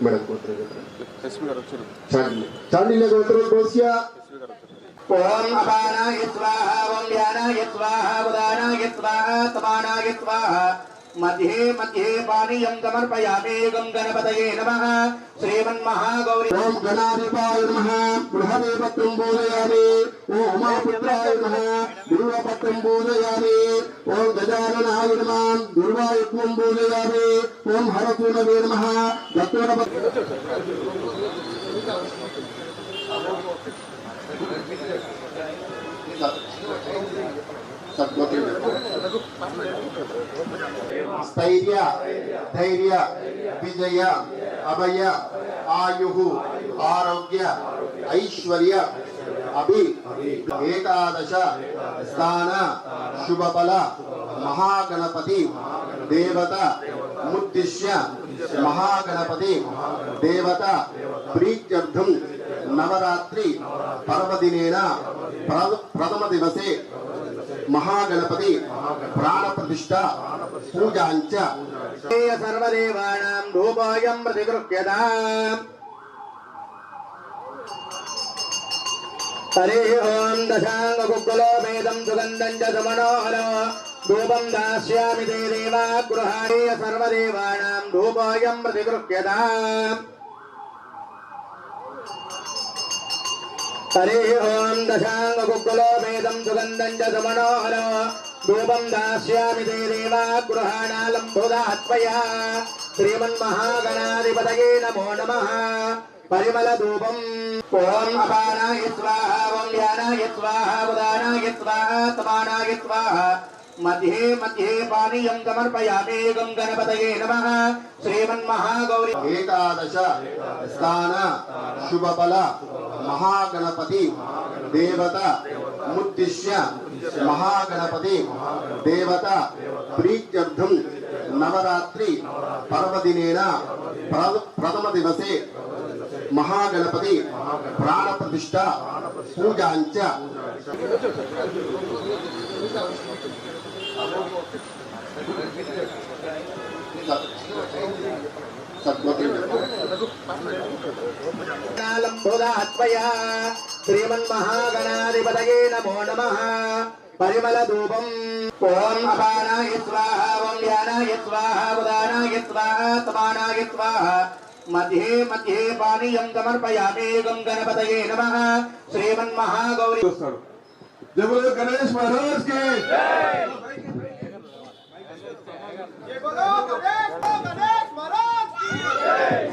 madam చాండిల్య గోత్రోద్భవస్య ఓం అపానాయ స్వాహా ఓం ధ్యానాయ స్వాహా ఉదానాయ స్వాహా సమానాయ స్వాహా मध्ये मध्ये पानीयं समर्पयामि गं गणपतये नमः श्रीमन्महागौरी ओम गणाधिपाय नमः बृहदेवत्रं पूजयामि ओम उमापुत्राय नमः दुर्वापत्रं पूजयामि ओम गजाननाय नमः दुर्वायुक्तं पूजयामि ओम हरसूनवे नमः स्थैर्य धैर्य विजय अभय आयु आरोग्य ऐश्वर्य अभि एकादश स्थान शुभफल महागणपति देवता मुद्दिश्य महागणपति देवता प्रीत्यर्थं नवरात्रि पर्वदिनेन प्रथम दिवसे महागणपति प्राण प्रतिष्ठा पूजांच सर्वदेवानां धूपोऽयं प्रतिगृह्यताम् हरिः ओं दशाङ्गकुकुलोपेदं सुगन्धं च समनोहरो धूपं दास्यामि ते देवा गृहाणि सर्वदेवानां धूपोऽयं प्रतिगृह्यताम् हरिः ओं दशाङ्गकुकुलोपेदं सुगन्धं च समनोहरो धूपं दास्यामि ते देवा गृहाणालम्बुदात्मया श्रीमन्महागणाधिपतये नमो नमः परिमलधूपम् ओम अपानाय स्वाहा ओम ध्यानाय स्वाहा उदानाय स्वाहा समानाय स्वाहा मध्ये मध्ये पानीयं समर्पयामि गं गणपतये नमः श्रीमन्महागौरी एकादश स्थान शुभफल महागणपति देवता मुद्दिश्य महागणपति देवता प्रीत्यर्थं नवरात्रि पर्वदिनेन प्रथम दिवसे महागणपति प्राण प्रतिष्ठा पूजांच श्रीमन्महागणाधिपतये नमो नमः परिमलधूपम् ओम अपानाय स्वाहा ओम ध्यानाय स्वाहा उदानाय स्वाहा समानाय स्वाहा मध्ये मध्ये पानीयं समर्पयामि गं गणपतये नमः श्रीमन्महागौरी जय बोलो गणेश महाराज की जय बोलो गणेश महाराज की